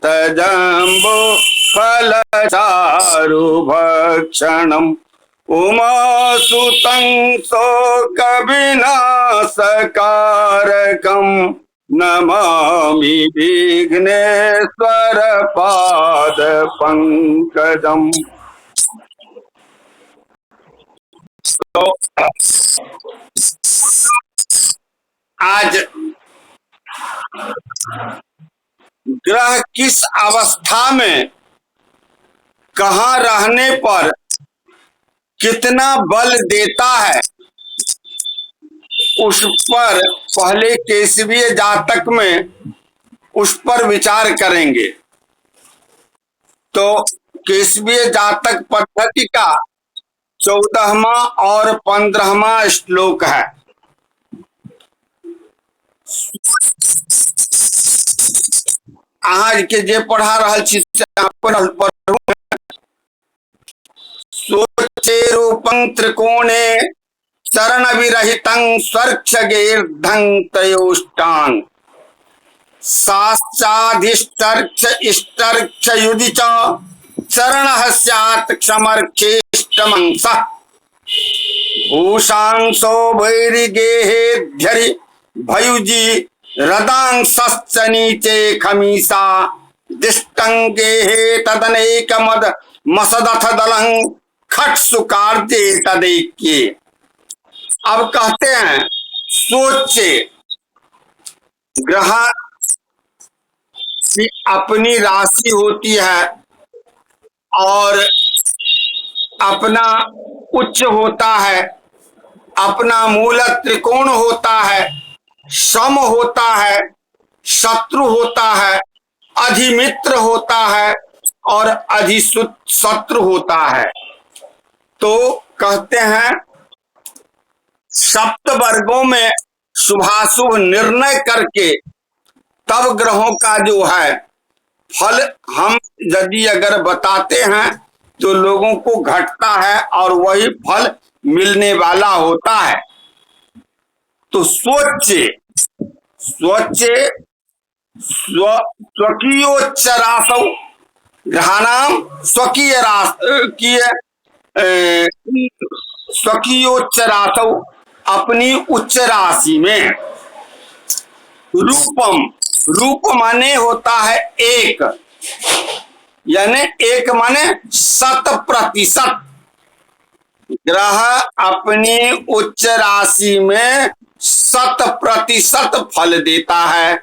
तजम्बो फल चारु भक्षणम् उमासुतं शोक विनाशकारकम् नमामि विघ्नेश्वर पाद पंकजम्। तो आज ग्रह किस अवस्था में कहाँ रहने पर कितना बल देता है उस पर पहले केसवीय जातक में उस पर विचार करेंगे। तो केसवीय जातक पद्धति का 14वां और 15वां श्लोक है। आज के जे पढ़ा रहल छी सोचे रूपं त्रिकोणे चरण विरहितं स्वर्क्षगेर्धं तयोष्टांग साश्चाधिष्टर्क्ष इष्टर्क्ष युधि च चरणः स्यात् क्षमर्खेष्टमंसः भूषांसो भैरिगेहेध्यरि भयुजी रदांसश्च नीचे खमीसा दिष्टंगेहे तदनेकमद मसदथ दलं खट सुकार्दे तदैक्ये। अब कहते हैं सोचे ग्रह की अपनी राशि होती है और अपना उच्च होता है, अपना मूल त्रिकोण होता है, सम होता है, शत्रु होता है, अधिमित्र होता है और अधिशत्रु होता है। तो कहते हैं सप्त वर्गों में शुभाशुभ निर्णय करके तब ग्रहों का जो है फल हम यदि अगर बताते हैं तो लोगों को घटता है और वही फल मिलने वाला होता है। तो सोचे स्वच्चे स्वकीयोच्चरासौ ग्रहाणाम स्वकीयोच्चरासौ अपनी उच्च राशि में रूपम रूप माने होता है एक, यानी एक माने 100%। ग्रह अपनी उच्च राशि में 100% फल देता है।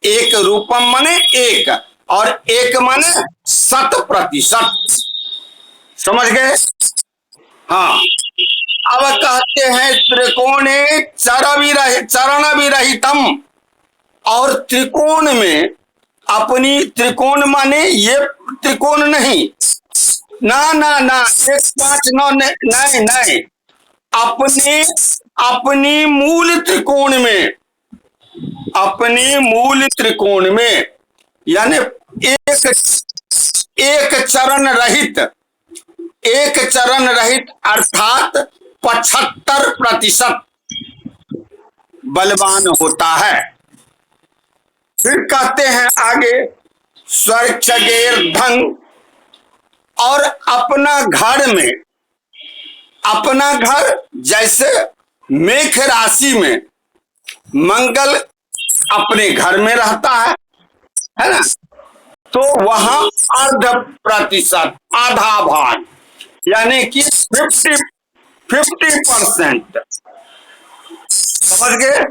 एक रूपम माने एक और एक माने 100%। समझ गए? हाँ। अब कहते हैं त्रिकोणे चरण विरहितम, और त्रिकोण में अपनी त्रिकोण माने ये त्रिकोण नहीं, ना ना ना 1 5 9 नहीं नहीं, अपनी मूल त्रिकोण में, अपनी मूल त्रिकोण में यानी एक चरण रहित, एक चरण रहित अर्थात 75% बलवान होता है। फिर कहते हैं आगे स्वर्क्षगेर्धं, और अपना घर में, अपना घर जैसे मेष राशि में मंगल अपने घर में रहता है ना, तो वहां 0.5% आधा भाग यानी कि 50%। समझ गए?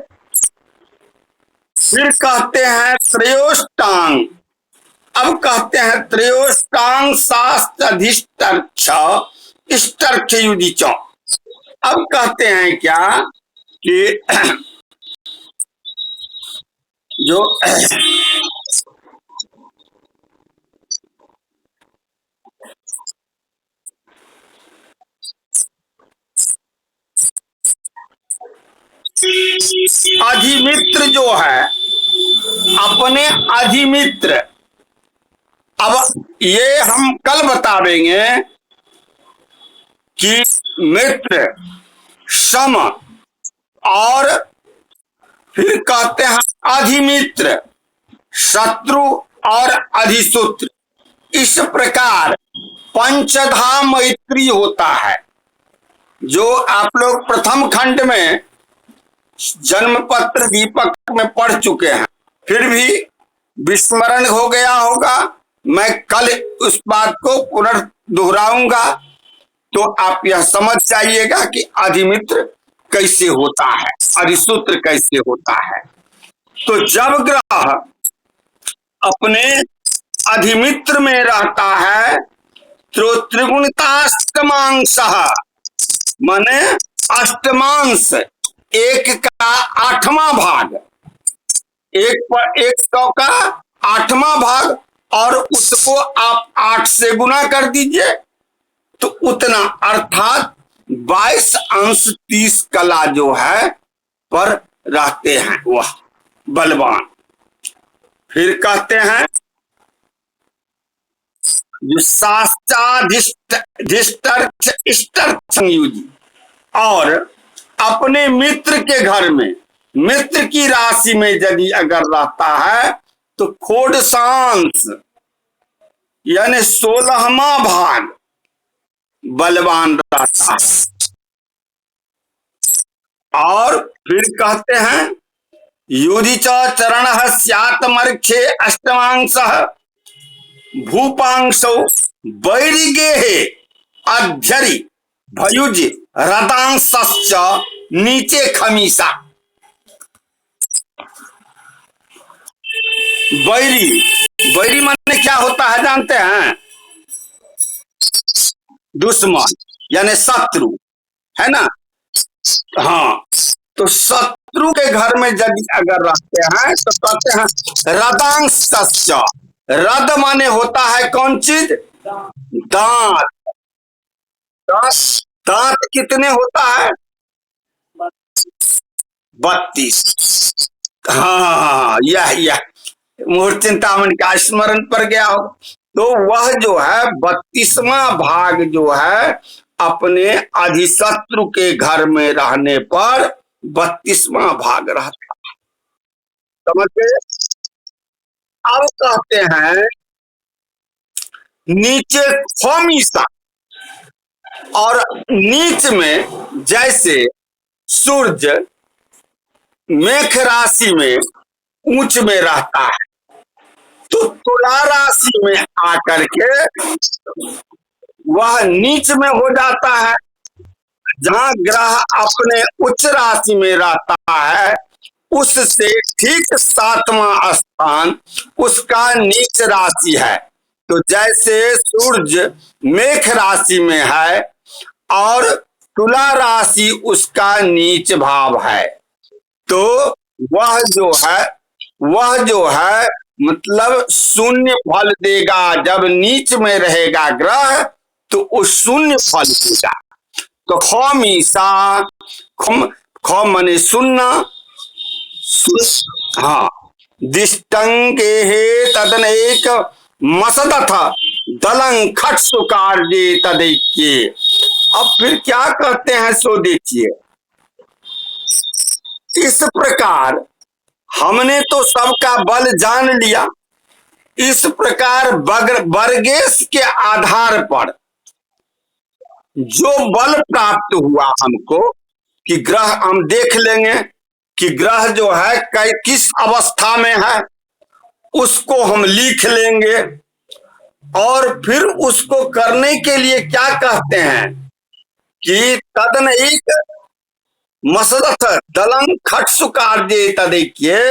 फिर कहते हैं त्रयोष्टांग। अब कहते हैं त्रयोष्टांग शास्त्राधिष्टर्क्ष इष्टर्क्ष युधि च। अब कहते हैं क्या कि जो अधिमित्र जो है, अपने अधिमित्र, अब ये हम कल बता देंगे कि मित्र, सम और फिर कहते हैं अधिमित्र, शत्रु और अधिसूत्र, इस प्रकार पंचधा मैत्री होता है, जो आप लोग प्रथम खंड में जन्मपत्र दीपक में पढ़ चुके हैं। फिर भी विस्मरण हो गया होगा, मैं कल उस बात को पुनर्दोहराऊंगा, तो आप यह समझ जाइएगा कि अधिमित्र कैसे होता है, अधिसूत्र कैसे होता है। तो जब ग्रह अपने अधिमित्र में रहता है तो त्रिगुणिताष्टमांश, माने अष्टमांश, एक का आठवां भाग, एक 100 का आठवां भाग, और उसको आप 8 से गुना कर दीजिए तो उतना, अर्थात 22 अंश 30 कला जो है पर रहते हैं वह बलवान। फिर कहते हैं जो संयुजी, और अपने मित्र के घर में, मित्र की राशि में यदि अगर रहता है तो खोडसांश यानी 16वां भाग बलवान रहता है। और फिर कहते हैं युधि चरण स्यात्मर्क्षे अष्टमांश भूपांशो वैरिगे अध्यरि भयुज रदांश्च नीचे खमीसा। बैरी, बैरी माने क्या होता है जानते हैं? दुश्मन यानी शत्रु, है ना। हाँ, तो शत्रु के घर में यदि अगर रहते हैं तो कहते हैं रदांश। रद माने होता है कौन चीज? दांत। दांत कितने होता है? 32। हाँ, यह मुहूर्त चिंतामणि का स्मरण पर गया हो। तो वह जो है 32वां भाग जो है अपने अधिशत्रु के घर में रहने पर 32वां भाग रहता है, समझे। अब कहते हैं नीचे खोमीसा, और नीच में जैसे सूर्य मेष राशि में ऊंच में रहता है, तो तुला राशि में आकर के वह नीच में हो जाता है। जहां ग्रह अपने उच्च राशि में रहता है उससे ठीक 7वां स्थान उसका नीच राशि है। तो जैसे सूर्य मेष राशि में है और तुला राशि उसका नीच भाव है, तो वह जो है मतलब शून्य फल देगा। जब नीच में रहेगा ग्रह तो वो शून्य फल देगा। तो खमीसा, खम माने सुनना, हाँ, दिष्टंगे तदन एक मसदथ दलंग खट सुकार्ये तदैक्ये। अब फिर क्या कहते हैं सो देखिए। इस प्रकार हमने तो सबका बल जान लिया। इस प्रकार वर्गेश के आधार पर जो बल प्राप्त हुआ हमको, कि ग्रह हम देख लेंगे कि ग्रह जो है किस अवस्था में है, उसको हम लिख लेंगे। और फिर उसको करने के लिए क्या कहते हैं कि तदन एक मसदथ दलंग खट सुकार्ये तदैक्ये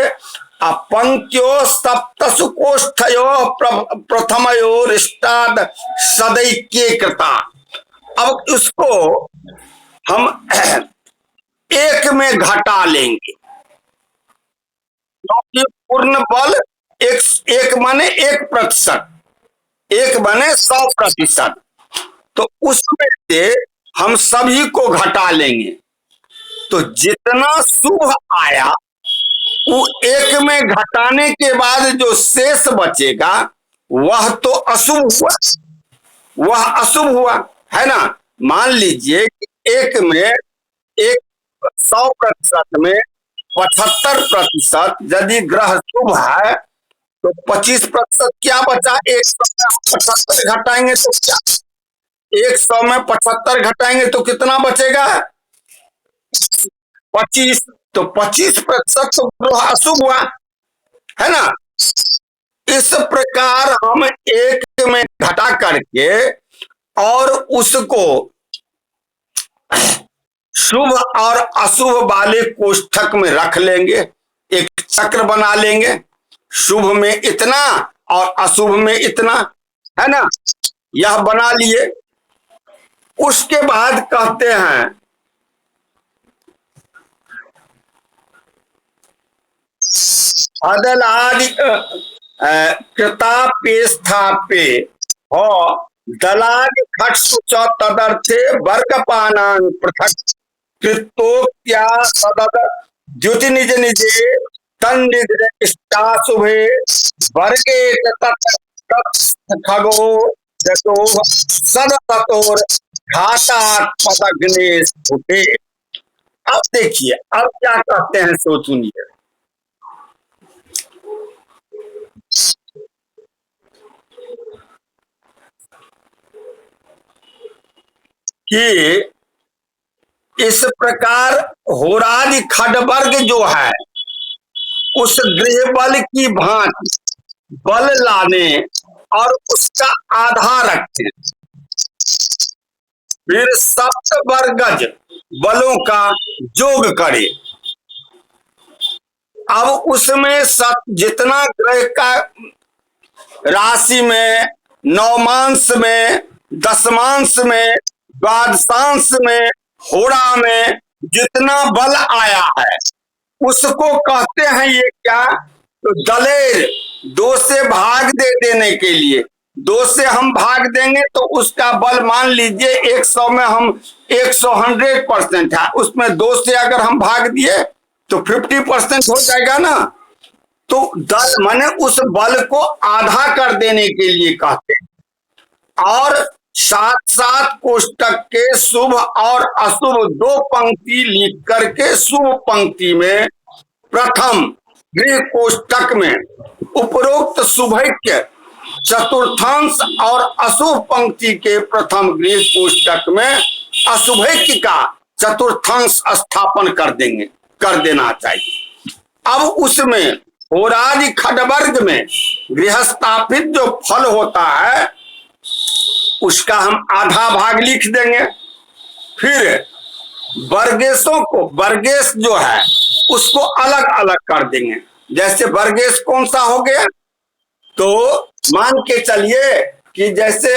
पंक्त्यो सप्तसु कोष्ठयो प्रथमयोरिष्टाद सदैक्ये कृता। अब उसको हम एक में घटा लेंगे, क्योंकि पूर्ण बल एक माने 1%, एक माने 100%। तो उसमें से हम सभी को घटा लेंगे, तो जितना शुभ आया वो एक में घटाने के बाद जो शेष बचेगा वह तो अशुभ हुआ, वह अशुभ हुआ, है ना। मान लीजिए कि एक में 100% में 75% यदि ग्रह शुभ है तो 25% क्या बचा? 100 में हम 75 घटाएंगे तो क्या? 100 में 75 घटाएंगे तो कितना बचेगा? 25। तो 25% तो ग्रह अशुभ हुआ, है ना। इस प्रकार हम एक में घटा करके और उसको शुभ और अशुभ वाले कोष्ठक में रख लेंगे, एक चक्र बना लेंगे, शुभ में इतना और अशुभ में इतना, है ना। यह बना लिए। उसके बाद कहते हैं अदलादि कृतापे स्थापे हो दलादि खट सुच तदर्थे वर्गपानां पृथक कृतोक्त्या सदद द्युति निज निजे तन्निद्र इष्टाशुभे वर्गे खगो जतो सदतोर घातात् पदग्ने स्फुटे। अब देखिए, अब क्या कहते हैं सो सुनिए कि इस प्रकार होरादि खडवर्ग जो है उस गृह बल की भांति बल लाने और उसका आधा रखते, फिर सप्त वर्गज बलों का जोग करे। अब उसमें जितना ग्रह का राशि में, नवमांश में, दशमांश में, द्वादशांश में, होरा में जितना बल आया है उसको कहते हैं ये क्या? तो दलेर, दो से भाग देने के लिए, दो से हम भाग देंगे तो उसका बल मान लीजिए 100 में हम 100% है, उसमें दो से अगर हम भाग दिए तो 50% हो जाएगा ना। तो दल माने उस बल को आधा कर देने के लिए कहते हैं। और साथ साथ कोष्टक के शुभ और अशुभ दो पंक्ति लिख करके शुभ पंक्ति में प्रथम गृह कोष्टक में उपरोक्त शुभैक्य चतुर्थांश और अशुभ पंक्ति के प्रथम गृह कोष्टक में अशुभैक्य का चतुर्थांश स्थापन कर देना चाहिए। अब उसमें होरादि खडवर्ग में गृहस्थापित जो फल होता है उसका हम आधा भाग लिख देंगे। फिर वर्गेशों को, वर्गेश जो है उसको अलग अलग कर देंगे। जैसे वर्गेश कौन सा हो गया? तो मान के चलिए कि जैसे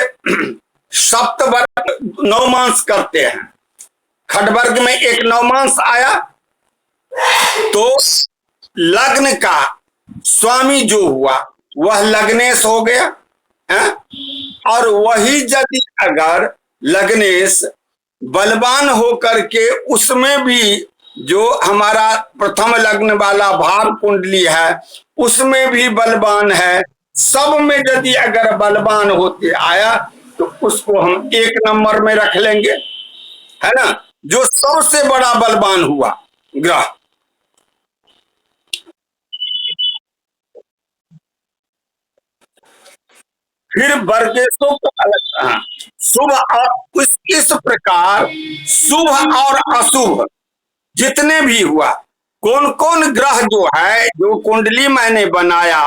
सप्तवर्ग नवमांश करते हैं, खडवर्ग में एक नवमांश आया तो लग्न का स्वामी जो हुआ वह लग्नेश हो गया है? और वही यदि अगर लग्नेश बलवान होकर के उसमें भी जो हमारा प्रथम लग्न वाला भाव कुंडली है उसमें भी बलवान है, सब में यदि अगर बलवान होते आया तो उसको हम 1 नंबर में रख लेंगे, है ना, जो सबसे बड़ा बलवान हुआ ग्रह। फिर वर्गेशों को अलग, हाँ, शुभ और इस प्रकार शुभ और अशुभ जितने भी हुआ, कौन कौन ग्रह जो है जो कुंडली मैंने बनाया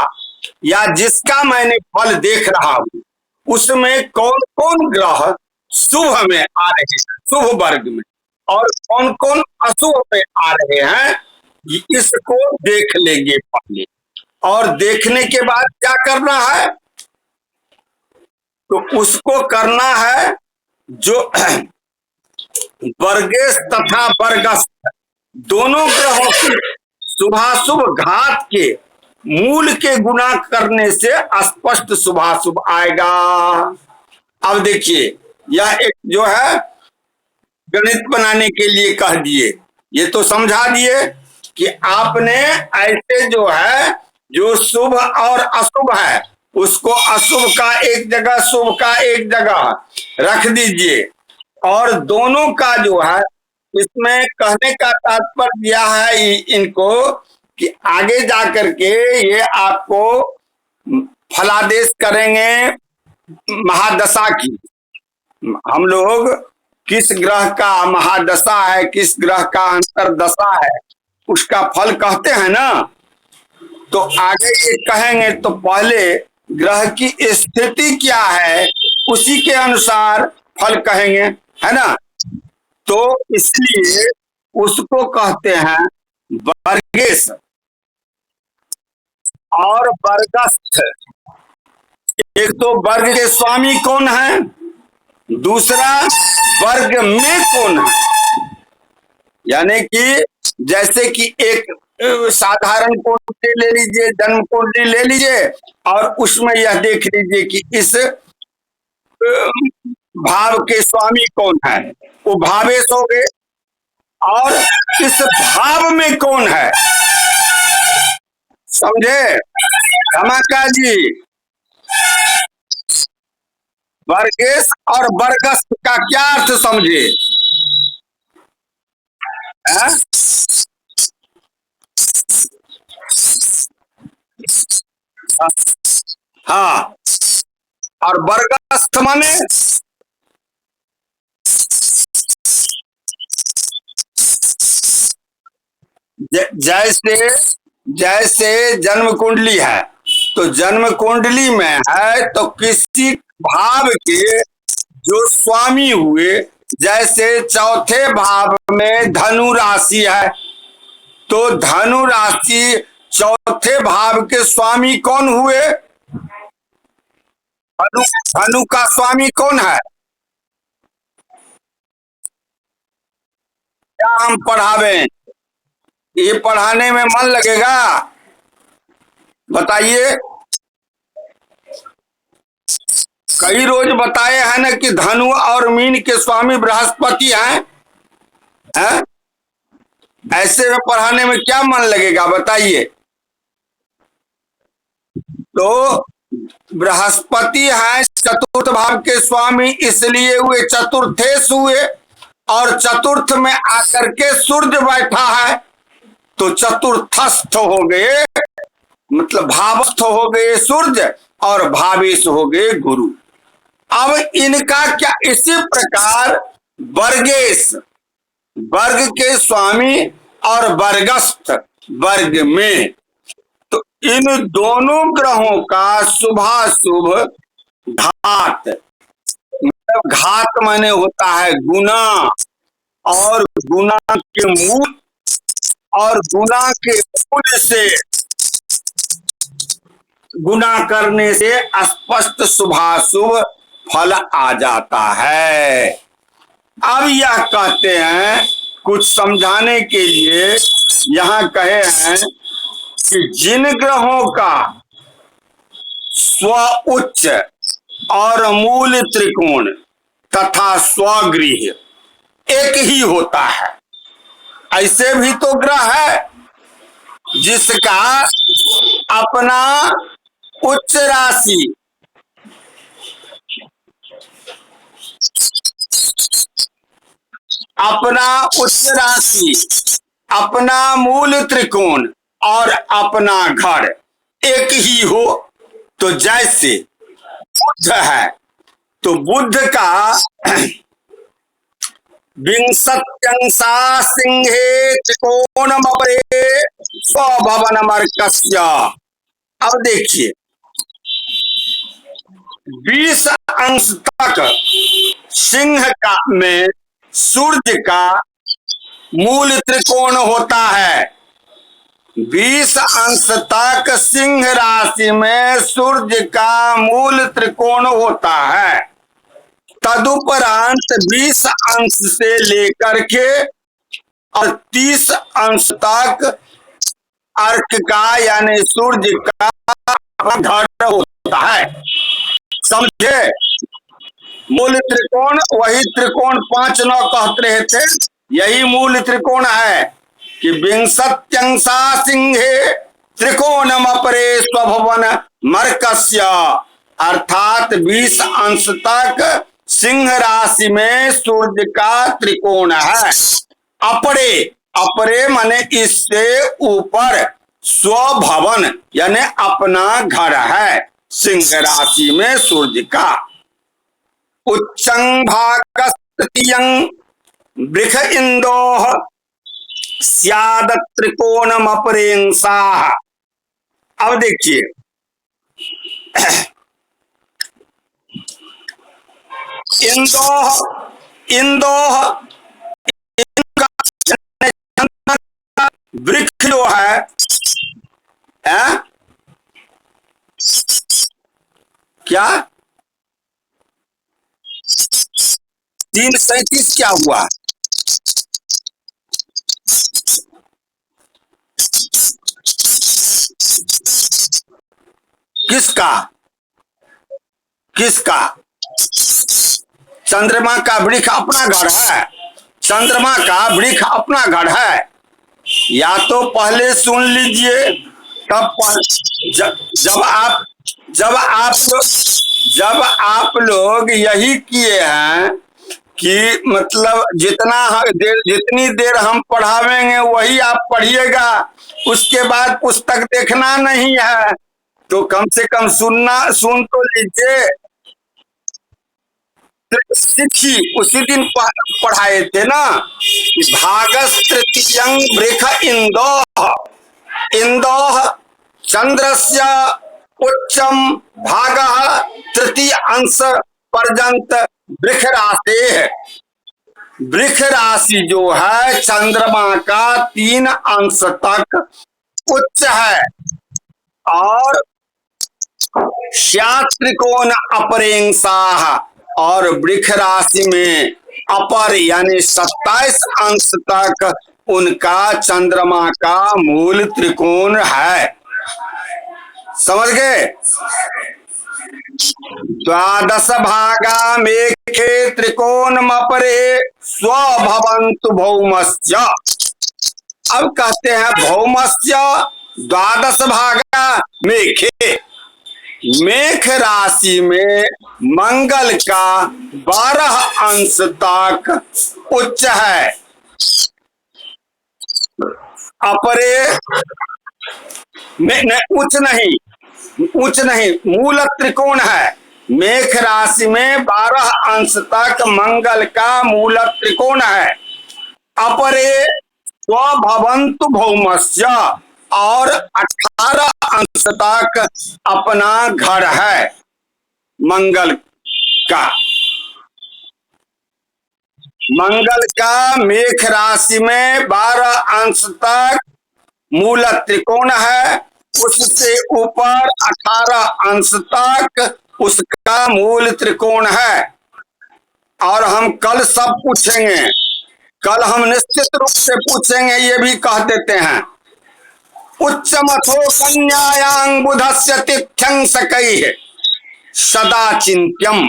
या जिसका मैंने फल देख रहा हूं उसमें कौन कौन ग्रह शुभ में आ रहे हैं, शुभ वर्ग में, और कौन कौन अशुभ में आ रहे हैं, इसको देख लेंगे पहले। और देखने के बाद क्या करना है? तो उसको करना है जो वर्गेश तथा वर्गस्थ दोनों ग्रहों की शुभाशुभ घात के मूल के गुणा करने से स्पष्ट शुभाशुभ आएगा। अब देखिए, यह एक जो है गणित बनाने के लिए कह दिए, ये तो समझा दिए कि आपने ऐसे जो है जो शुभ और अशुभ है उसको अशुभ का एक जगह, शुभ का एक जगह रख दीजिए। और दोनों का जो है इसमें कहने का तात्पर्य दिया है इनको कि आगे जाकर के ये आपको फलादेश करेंगे महादशा की। हम लोग किस ग्रह का महादशा है, किस ग्रह का अंतरदशा है, उसका फल कहते हैं ना। तो आगे ये कहेंगे तो पहले ग्रह की स्थिति क्या है उसी के अनुसार फल कहेंगे, है ना। तो इसलिए उसको कहते हैं वर्गेश और वर्गस्थ। एक तो वर्ग के स्वामी कौन है, दूसरा वर्ग में कौन है। यानी कि जैसे कि एक साधारण कुंडली ले लीजिए, जन्म कुंडली ले लीजिए, और उसमें यह देख लीजिए कि इस भाव के स्वामी कौन है, वो भावेश हो गए। और इस भाव में कौन है, समझे रमाकांत जी। वर्गेश और वर्गस्थ का क्या अर्थ समझे, है? हाँ, और वर्गस्थ माने जैसे जैसे जन्म कुंडली है, तो जन्म कुंडली में है तो किसी भाव के जो स्वामी हुए, जैसे चौथे भाव में धनु राशि है, तो धनु राशि चौथे भाव के स्वामी कौन हुए, धनु। धनु का स्वामी कौन है, क्या हम पढ़ावें, ये पढ़ाने में मन लगेगा, बताइए। कई रोज बताए हैं ना कि धनु और मीन के स्वामी बृहस्पति हैं? ऐसे में पढ़ाने में क्या मन लगेगा, बताइए। तो बृहस्पति है चतुर्थ भाव के स्वामी, इसलिए हुए चतुर्थेश हुए, और चतुर्थ में आकर के सूर्य बैठा है, तो चतुर्थस्थ हो गए, मतलब भावस्थ हो गए सूर्य, और भावेश हो गए गुरु। अब इनका क्या, इसी प्रकार वर्गेश वर्ग के स्वामी और वर्गस्थ वर्ग में, तो इन दोनों ग्रहों का शुभाशुभ घात, मतलब घात माने होता है गुना, और गुना के मूल, और गुना के मूल से गुना करने से स्पष्ट शुभाशुभ फल आ जाता है। अब यह कहते हैं, कुछ समझाने के लिए यहां कहे हैं कि जिन ग्रहों का स्व उच्च और मूल त्रिकोण तथा स्वगृह एक ही होता है, ऐसे भी तो ग्रह है जिसका अपना उच्च राशि अपना मूल त्रिकोण और अपना घर एक ही हो। तो जैसे बुध है, तो बुध का विंशत्यंशा सिंहे त्रिकोणमपरे स्वभवनमर्कस्य। अब देखिए 20 अंश तक सिंह का में सूर्य का मूल त्रिकोण होता है, 20 अंश तक सिंह राशि में सूर्य का मूल त्रिकोण होता है। तदुपरांत 20 अंश से लेकर के और 30 अंश तक अर्क का यानी सूर्य का घर होता है, समझे। मूल त्रिकोण वही त्रिकोण 5-9 कहते रहे थे, यही मूल त्रिकोण है कि विंशत्यंशा सिंहे त्रिकोणम अपरे स्वभवन मर्कस्य, अर्थात 20 अंश तक सिंह राशि में सूर्य का त्रिकोण है। अपरे अपरे माने इससे ऊपर, स्वभवन यानी अपना घर है। सिंह राशि में सूर्य का। उच्चंग भाग तृतीयं वृख इंदोह स्याद त्रिकोणम अपरेंसा। अब देखिए इंदोह इंदोह वृक्ष जो है क्या 337 क्या हुआ? किसका किसका? चंद्रमा का वृक्ष अपना घर है। चंद्रमा का वृक्ष अपना घर है। या तो पहले सुन लीजिए तब जब आप लोग यही किए हैं कि मतलब जितनी देर हम पढ़ावेंगे वही आप पढ़िएगा, उसके बाद पुस्तक देखना नहीं है, तो कम से कम सुन तो लीजिए। सीखी उसी दिन पढ़ाए थे ना। भागस तृतीयं वृख इंदोह इंदोह चंद्रस्य उच्चम भागः तृतीय अंश पर्यंत वृक्ष राशि है। वृक्ष राशि जो है चंद्रमा का 3 अंश तक उच्च है और त्रिकोण अपरेंसा, और वृक्ष राशि में अपर यानी 27 अंश तक उनका चंद्रमा का मूल त्रिकोण है। समझ गए? द्वादश भागा मेखे त्रिकोण मपरे स्वभवन्तु भौमस्य। अब कहते हैं भौमस्य द्वादश भागा मेखे। मेष राशि में मंगल का 12 अंश तक उच्च है। अपरे उच्च नहीं मूल त्रिकोण है। मेष राशि में 12 अंश तक मंगल का मूल त्रिकोण है। अपरे स्वभवन्तु भौमस्य, और 18 अंश तक अपना घर है मंगल का। मंगल का मेष राशि में 12 अंश तक मूल त्रिकोण है, उससे ऊपर 18 अंश तक उसका मूल त्रिकोण है। और हम कल सब पूछेंगे, कल हम निश्चित रूप से पूछेंगे, ये भी कह देते हैं। उच्चमथो कन्यायां बुधस्य तिथ्यं सकैः सदा चिन्त्यम्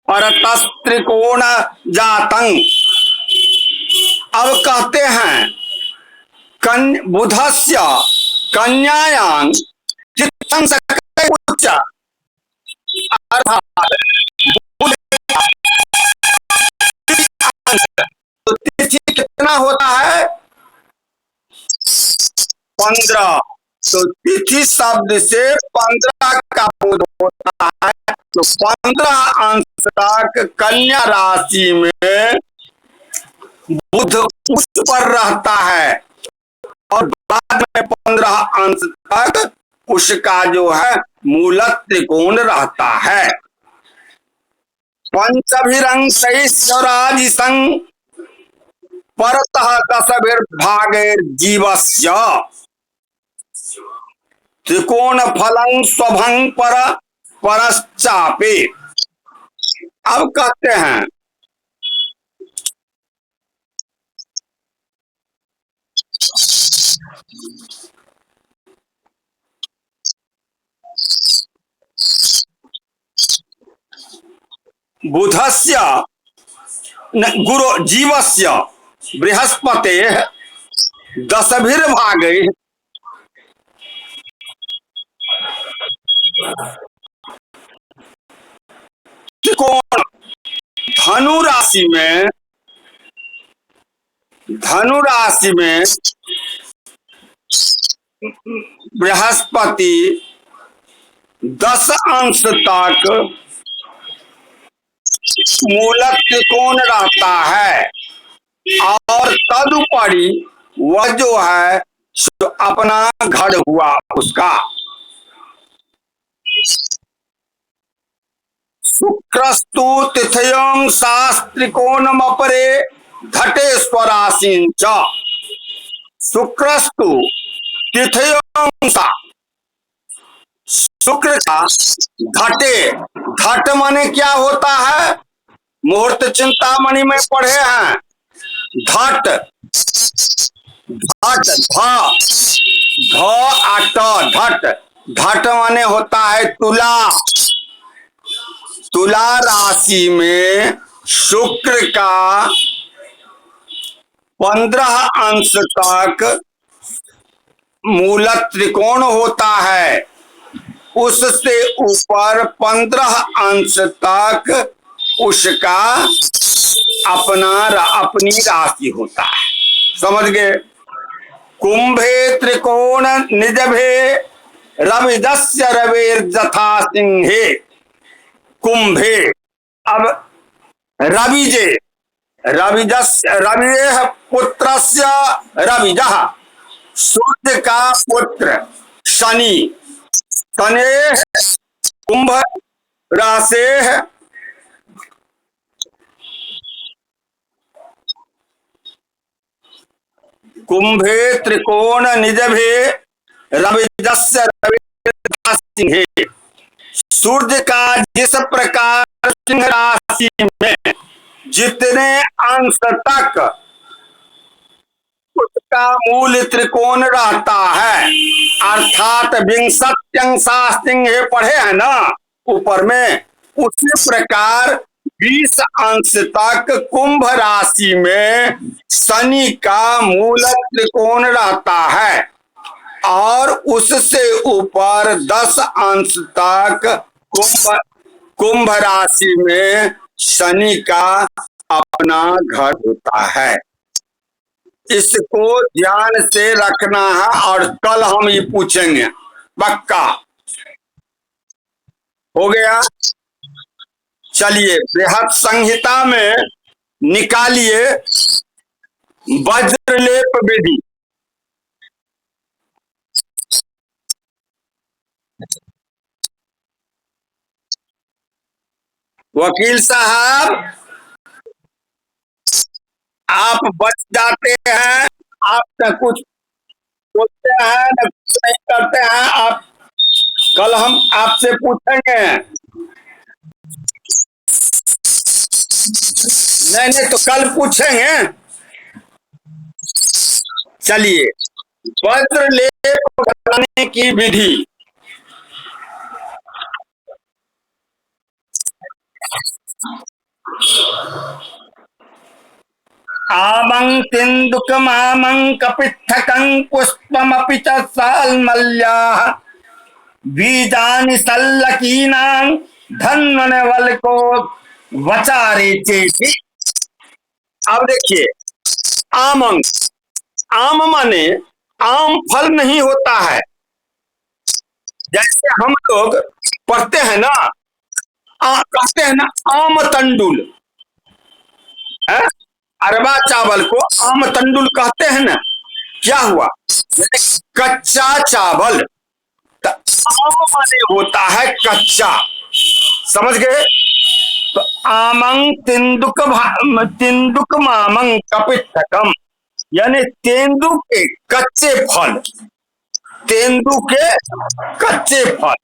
परतस्त्रिकोण जातं। अब कहते हैं बुधस्य कन्यायां तिथ्यं सकैः उच्च, अर्थात तो तिथि कितना होता है? 15। तो तिथि शब्द से 15 का बोध होता है। तो 15 अंश तक कन्या राशि में बुध उस पर रहता है, और बाद में 15 अंश तक उसका जो है मूल त्रिकोण रहता है। पंचभिरंग सहिष्यराजिसं परतः दशभिर्भागैर्जीवस्य त्रिकोण फलं स्वभं परश्चापि। अब कहते हैं बुधस्य गुरु जीवस्य बृहस्पते 10 त्रिकोण धनु राशि में बृहस्पति 10 अंश तक मूलक त्रिकोण रहता है और तदुपरि वह जो है अपना घर हुआ उसका। शुक्रस्तु तिथयं शास्त्रिकोणम अपरे घटे स्वराशीं च। शुक्रस्तु तिथयं सा, शुक्र का घटे, घट माने क्या होता है? मुहूर्त चिंतामणि में पढ़े हैं। घट, घट ध आट घट, घट माने होता है तुला। तुला राशि में शुक्र का 15 अंश तक मूलक त्रिकोण होता है, उससे ऊपर 15 अंश तक उसका अपनी राशि होता है। समझ गए? कुंभे त्रिकोण निजभे रविदस्य रवेर्जथा सिंहे। कुंभे, अब रविजे, रविदस्य रवि पुत्रस्य रविजः, सूर्य का पुत्र शनि, शनेः कुंभ राशेः कुंभे त्रिकोण निजभे रविदस्य रवेर्जथा सिंहे। सूर्य का जिस प्रकार सिंह राशि में जितने अंश तक उसका मूल त्रिकोण रहता है, अर्थात विंशत्यंशा सिंह पढ़े हैं ना ऊपर में, उसी प्रकार 20 अंश तक कुंभ राशि में शनि का मूल त्रिकोण रहता है और उससे ऊपर 10 अंश तक कुंभ राशि में शनि का अपना घर होता है। इसको ध्यान से रखना है और कल हम ये पूछेंगे पक्का। हो गया? चलिए बृहत संहिता में निकालिए वज्रलेप विधि। वकील साहब आप बच जाते हैं, आप न कुछ बोलते हैं न कुछ नहीं करते हैं। आप कल हम आपसे पूछेंगे। नहीं तो कल पूछेंगे। चलिए वज्रलेप बनाने की विधि। आमं तिन्दुकमामं कपित्थकं पुष्पमपि च साल्मल्याः बीजानि सल्लकीनां धन्वनवल्को वचारे चेति। अब देखिए आमं, आम माने आम फल नहीं होता है। जैसे हम लोग पढ़ते हैं ना, कहते हैं ना आम तंडुल है, अरबा चावल को आम तंडुल कहते हैं ना। क्या हुआ? कच्चा चावल, तो आम माने होता है कच्चा। समझ गए? तो आमं तिन्दुक मामं कपित्थकम, यानी तेंदु के कच्चे फल, तेंदु के कच्चे फल।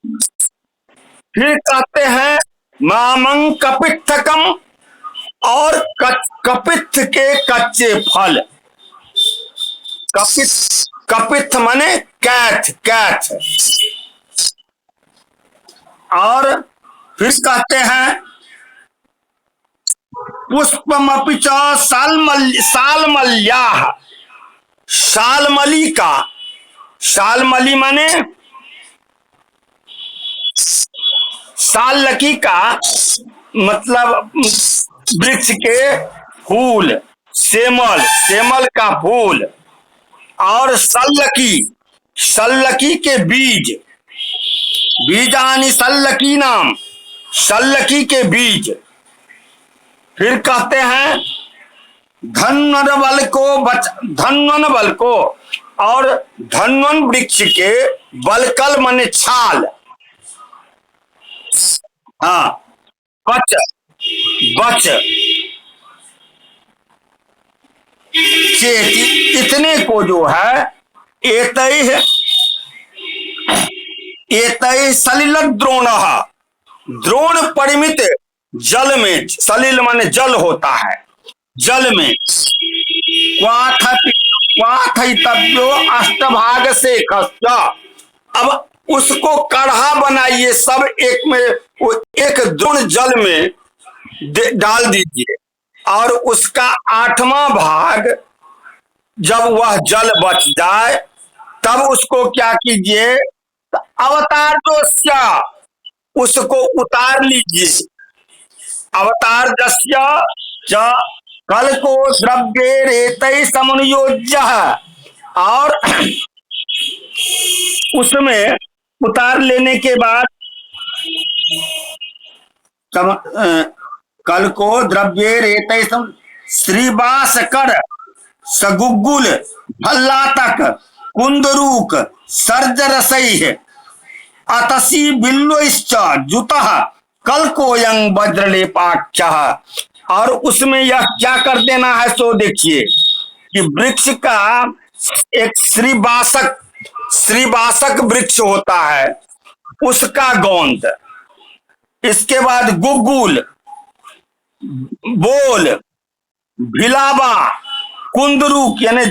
फिर कहते हैं मामं कपित्थकम, और कपित्थ के कच्चे फल। कपित्थ माने कैथ, कैथ। और फिर कहते हैं पुष्पमपि च साल्मल्याः, सालमली का, सालमली माने सालकी का मतलब वृक्ष के फूल, सेमल, सेमल का फूल। और सल्लकी, सल्लकी के बीज, बीजानि सल्लकी नाम, सल्लकी के बीज। फिर कहते हैं धन्वन बल को और धन्वन वृक्ष के बलकल माने छाल। हाँ, बच बच चेति, इतने को जो है एतैः एतैः सलिल द्रोण, द्रोण परिमित जल में, सलिल माने जल होता है, जल में क्वाथयितव्यो अष्टभाग से खस्या। अब उसको कढ़ा बनाइए, सब एक में, एक द्रोण जल में डाल दीजिए और उसका 8वां भाग जब वह जल बच जाए तब उसको क्या कीजिए, अवतार जोस्या, उसको उतार लीजिए। अवतार जस्या च कल को द्रव्य रेतै समनुयोज्य, और उसमें उतार लेने के बाद कल को द्रव्य रेतै सम, श्रीबास कर सगुगुल भल्लातक कुंदरूक सर्जरसैः अतसी बिल्लोश्च जुतः कल्कोयं वज्रलेपाक्षः। और उसमें यह क्या कर देना है, सो देखिए कि वृक्ष का एक श्रीबासक वृक्ष होता है, उसका गोंद, इसके बाद गुगुल, बोल, भिलावा, कुंदरूक, यानी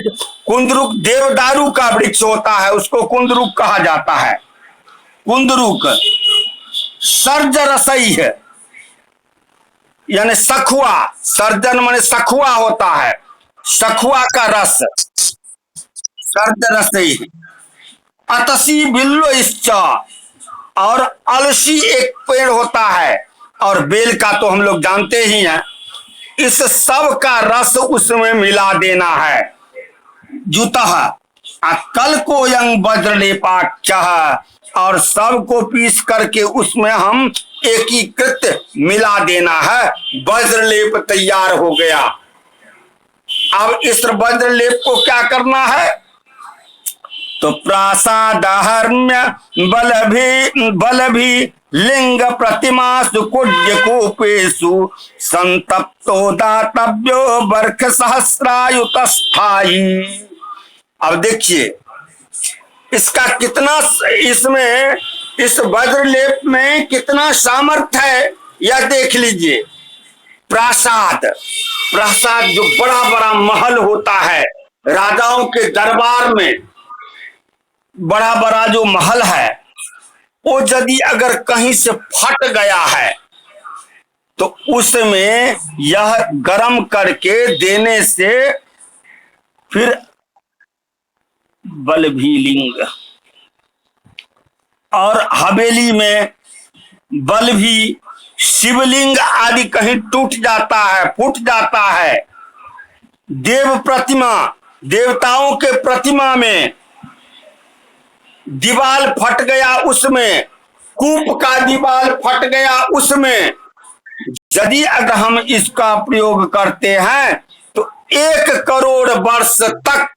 कुंदरूक देवदारू का वृक्ष होता है, उसको कुंदरूक कहा जाता है, कुंदरूक, सर्जरसई है यानी सखुआ, सर्जन माने सखुआ होता है, सखुआ का रस, सर्जरसई। अतसी बिल्लो इश्चा, और अलसी एक पेड़ होता है, और बेल का तो हम लोग जानते ही हैं। इस सब का रस उसमें मिला देना है। जुतः कल को यंग वज्रलेपाक्षः, और सब को पीस करके उसमें हम एकीकृत मिला देना है, वज्रलेप तैयार हो गया। अब इस वज्रलेप को क्या करना है, तो प्रासादहर्म्य बल भी लिंग प्रतिमा सुकुड्य कूपेषु संतप्तो दातव्यो वर्ष सहस्रायुत स्थायी। अब देखिए इसका कितना, इसमें इस वज्रलेप में कितना सामर्थ्य है, यह देख लीजिए। प्रासाद, प्रासाद जो बड़ा बड़ा महल होता है, राजाओं के दरबार में बड़ा बड़ा जो महल है, वो यदि अगर कहीं से फट गया है तो उसमें यह गर्म करके देने से फिर बल भी लिंग, और हवेली में बल भी, शिवलिंग आदि कहीं टूट जाता है, फूट जाता है, देव प्रतिमा, देवताओं के प्रतिमा में दीवाल फट गया, उसमें कूप का दीवाल फट गया, उसमें यदि अगर हम इसका प्रयोग करते हैं तो 1 करोड़ वर्ष तक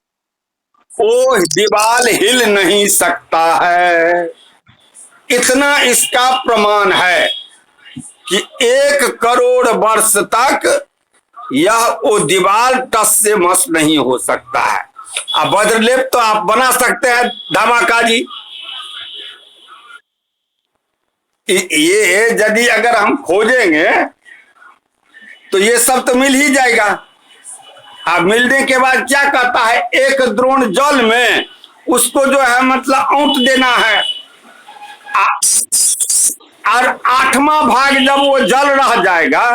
वो दीवाल हिल नहीं सकता है। इतना इसका प्रमाण है कि 1 करोड़ वर्ष तक यह वो दीवाल टस से मस नहीं हो सकता है। अब वज्रलेप तो आप बना सकते हैं धमाका जी, ये यदि अगर हम खोजेंगे तो ये सब तो मिल ही जाएगा। अब मिलने के बाद क्या कहता है, 1 द्रोण जल में उसको जो है मतलब औंट देना है, और 8वां भाग जब वो जल रह जाएगा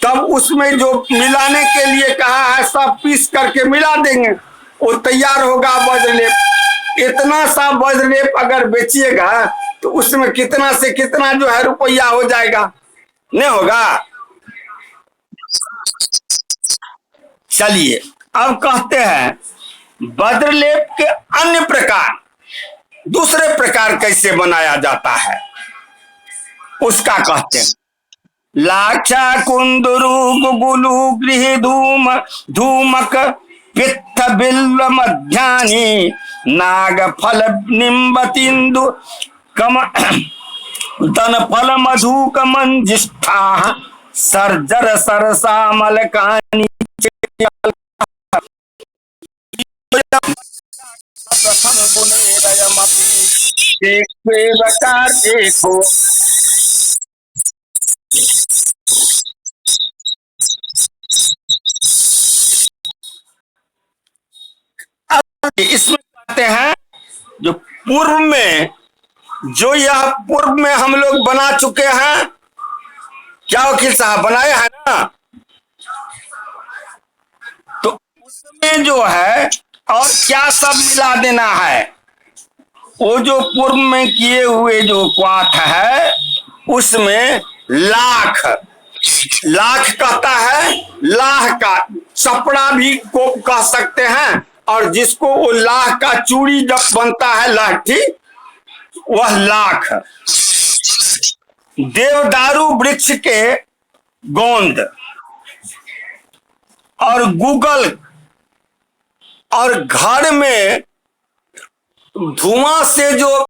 तब उसमें जो मिलाने के लिए कहा है सब पीस करके मिला देंगे, वो तैयार होगा वज्रलेप। इतना सा वज्रलेप अगर बेचिएगा तो उसमें कितना से कितना जो है रुपया हो जाएगा, नहीं होगा। चलिए अब कहते हैं वज्रलेप के अन्य प्रकार। दूसरे प्रकार कैसे बनाया जाता है उसका कहते हैं। लाक्षा कुंदरु गुगुलु गृह धूम धूमक पित्त बिल्व मध्यानि नाग फल निम्बतिंदु कम तन फल मधुक मंजिष्ठा सर्जर सरसा मलकानी प्रथम गुणेरयमपि देखो। इसमें कहते हैं जो पूर्व में जो यह पूर्व में हम लोग बना चुके हैं, क्या वकील साहब बनाए हैं ना, तो उसमें जो है और क्या सब मिला देना है। वो जो पूर्व में किए हुए जो क्वाथ है उसमें लाख लाख कहता है, लाह का चपड़ा भी को कह सकते हैं, और जिसको वो लाह का चूड़ी जब बनता है लाठी वह लाख। देवदारू वृक्ष के गोंद और गूगल और घर में धुआं से जो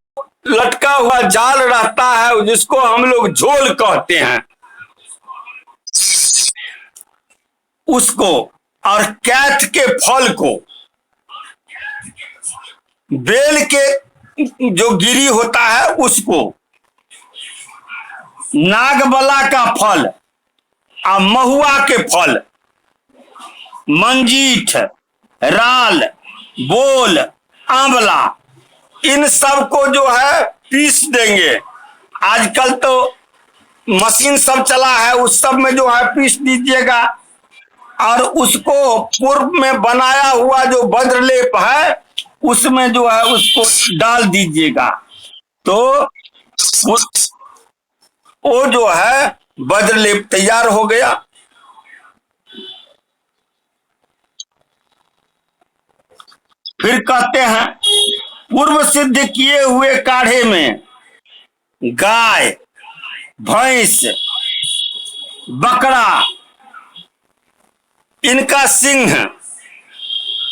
लटका हुआ जाल रहता है जिसको हम लोग झोल कहते हैं उसको, और कैथ के फल को, बेल के जो गिरी होता है उसको, नागबला का फल और महुआ के फल, मंजीठ, राल, बोल, आंवला, इन सब को जो है पीस देंगे। आजकल तो मशीन सब चला है, उस सब में जो है पीस दीजिएगा, और उसको पूर्व में बनाया हुआ जो वज्रलेप है उसमें जो है उसको डाल दीजिएगा, तो वो जो है वज्रलेप तैयार हो गया। फिर कहते हैं पूर्व सिद्ध किए हुए काढ़े में गाय, भैंस, बकरा, इनका सिंह,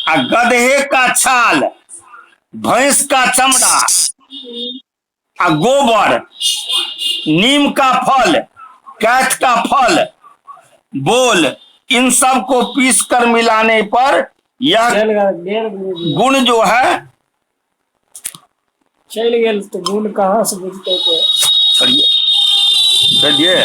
गधे का छाल, भैंस का चमड़ा, गोबर, नीम का फल, कैथ का फल, बोल, इन सब को पीस कर मिलाने पर यह गुण जो है चल गए तो गुण कहाँ से बुझते थे। चलिए